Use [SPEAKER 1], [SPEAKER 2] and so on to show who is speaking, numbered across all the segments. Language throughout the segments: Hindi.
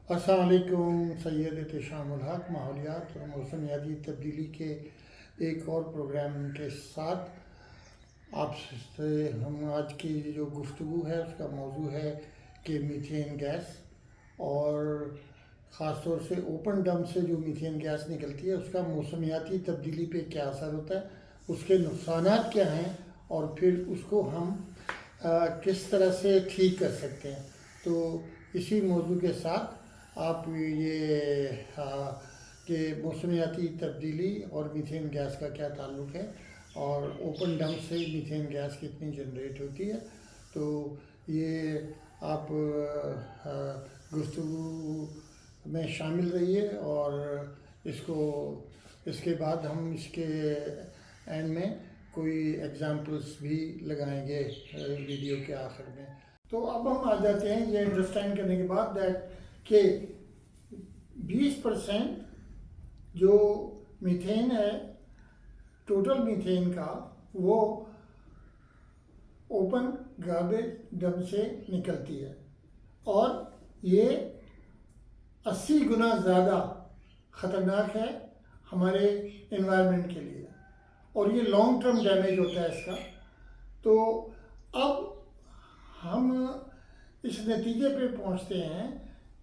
[SPEAKER 1] अस्सलाम वालेकुम। सैयद एहतशामुल हक माहौलियात और मौसमियाती तब्दीली के एक और प्रोग्राम के साथ आपसे हम आज की जो गुफ्तगू है उसका मौजू है कि मीथेन गैस और ख़ास तौर से ओपन डंप से जो मीथेन गैस निकलती है उसका मौसमियाती तब्दीली पे क्या असर होता है, उसके नुकसानात क्या हैं और फिर उसको हम किस तरह से ठीक कर सकते हैं। तो इसी मौजू के साथ आप ये कि मौसमियाती तब्दीली और मीथेन गैस का क्या ताल्लुक़ है और ओपन डंप से मीथेन गैस कितनी जनरेट होती है, तो ये आप गुफ्तगू में शामिल रहिए और इसको इसके बाद हम इसके एंड में कोई एग्जांपल्स भी लगाएंगे वीडियो के आखिर में। तो अब हम आ जाते हैं ये अंडरस्टैंड करने के बाद दैट कि 20% जो मीथेन है टोटल मीथेन का वो ओपन गार्बेज डंप से निकलती है और ये 80 गुना ज़्यादा ख़तरनाक है हमारे एनवायरनमेंट के लिए और ये लॉन्ग टर्म डैमेज होता है इसका। तो अब हम इस नतीजे पे पहुंचते हैं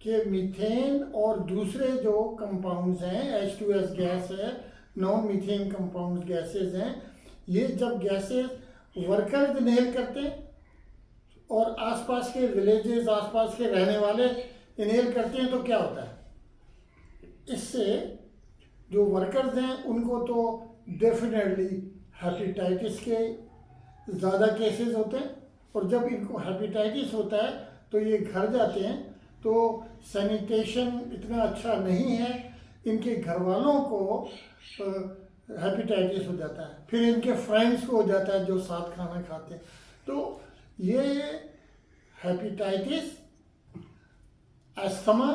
[SPEAKER 1] कि मीथेन और दूसरे जो कंपाउंड्स हैं H2S गैस है, नॉन मीथेन कंपाउंड गैसेस हैं, ये जब गैसेस वर्कर्स इनहेल करते हैं और आसपास के विलेजेस आसपास के रहने वाले इनहेल करते हैं तो क्या होता है, इससे जो वर्कर्स हैं उनको तो डेफिनेटली हेपेटाइटिस के ज़्यादा केसेस होते हैं और जब इनको हेपेटाइटिस होता है तो ये घर जाते हैं तो सैनिटेशन इतना अच्छा नहीं है, इनके घर वालों को हेपेटाइटिस हो जाता है, फिर इनके फ्रेंड्स को हो जाता है जो साथ खाना खाते हैं। तो ये hepatitis, asthma,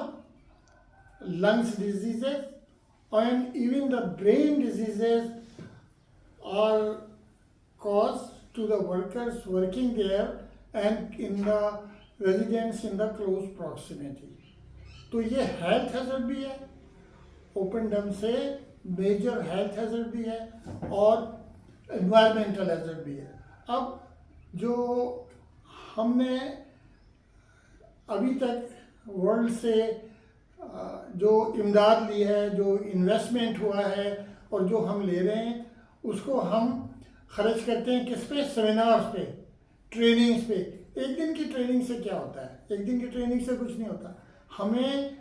[SPEAKER 1] lungs diseases and even the brain diseases are caused to the workers working there and in the residents in the close proximity. तो ये हेल्थ हैजर्ड भी है, ओपन डंप से मेजर हेल्थ हैजर्ड भी है और एनवायरमेंटल हैजर्ड भी है। अब जो हमने अभी तक वर्ल्ड से जो इमदाद ली है, जो इन्वेस्टमेंट हुआ है और जो हम ले रहे हैं उसको हम खर्च करते हैं किस पे, सेमिनार्स पे, ट्रेनिंग्स पे। एक दिन की ट्रेनिंग से क्या होता है, एक दिन की ट्रेनिंग से कुछ नहीं होता। हमें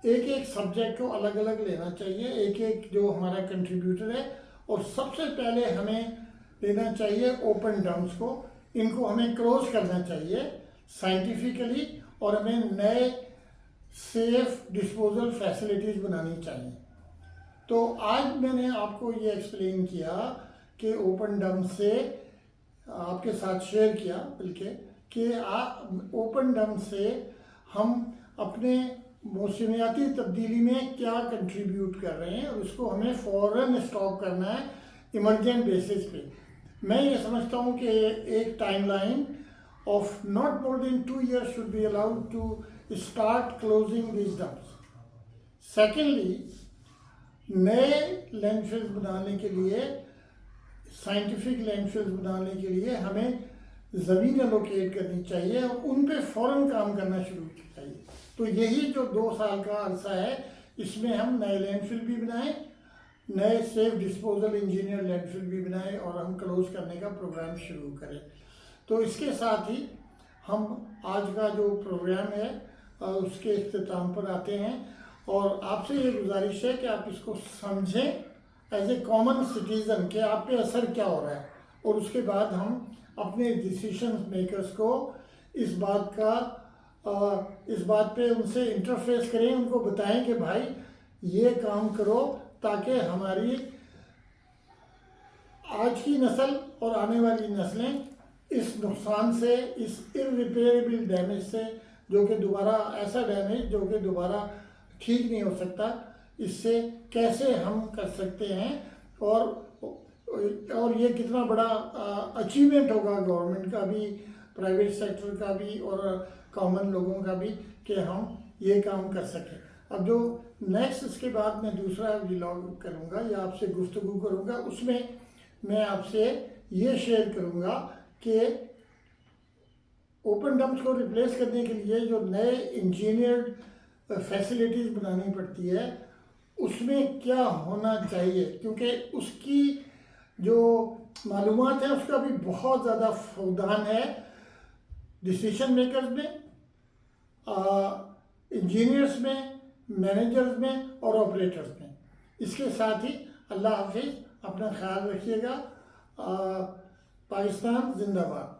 [SPEAKER 1] एक एक सब्जेक्ट को अलग अलग लेना चाहिए, एक एक जो हमारा कंट्रीब्यूटर है, और सबसे पहले हमें लेना चाहिए ओपन डंप्स को। इनको हमें क्लोज करना चाहिए साइंटिफिकली और हमें नए सेफ डिस्पोजल फैसिलिटीज़ बनानी चाहिए। तो आज मैंने आपको ये एक्सप्लेन किया कि ओपन डंप से आपके साथ शेयर किया बल्कि कि ओपन डंप से हम अपने मौसमियाती तब्दीली में क्या कंट्रीब्यूट कर रहे हैं और उसको हमें फ़ौरन स्टॉप करना है इमरजेंट बेसिस पे। मैं ये समझता हूँ कि एक timeline of not more than 2 years should be allowed to start closing these dumps. Secondly, नए लैंडफिल्स बनाने के लिए, साइंटिफिक लैंडफिल्स बनाने के लिए हमें ज़मीन एलोकेट करनी चाहिए और उन पे फ़ौरन काम करना शुरू चाहिए। तो यही जो 2 साल का अरसा है इसमें हम नए लैंडफिल भी बनाएं, नए सेफ डिस्पोजल इंजीनियर लैंडफिल भी बनाएं और हम क्लोज करने का प्रोग्राम शुरू करें। तो इसके साथ ही हम आज का जो प्रोग्राम है उसके इख्तिताम पर आते हैं और आपसे ये गुजारिश है कि आप इसको समझें एज ए कॉमन सिटीज़न कि आप पे असर क्या हो रहा है और उसके बाद हम अपने डिसीजन मेकर्स को इस बात पे उनसे इंटरफेस करें, उनको बताएं कि भाई ये काम करो ताकि हमारी आज की नस्ल और आने वाली नस्लें इस नुकसान से, इस इररिपेरेबल डैमेज से, जो कि दोबारा ऐसा डैमेज जो कि दोबारा ठीक नहीं हो सकता, इससे कैसे हम कर सकते हैं और ये कितना बड़ा अचीवमेंट होगा गवर्नमेंट का भी, प्राइवेट सेक्टर का भी और कॉमन लोगों का भी कि हम ये काम कर सकें। अब जो नेक्स्ट इसके बाद मैं दूसरा व्लॉग करूँगा या आपसे गुफ्तगू करूँगा, उसमें मैं आपसे ये शेयर करूँगा कि ओपन डंप्स को रिप्लेस करने के लिए जो नए इंजीनियर्ड फैसिलिटीज़ बनानी पड़ती है उसमें क्या होना चाहिए, क्योंकि उसकी जो मालूमात है उसका भी बहुत ज़्यादा फुकदान है डिसीजन मेकर्स में, इंजीनियर्स में, मैनेजर्स में और ऑपरेटर्स में। इसके साथ ही अल्लाह हाफिज़, अपना ख्याल रखिएगा। पाकिस्तान जिंदाबाद।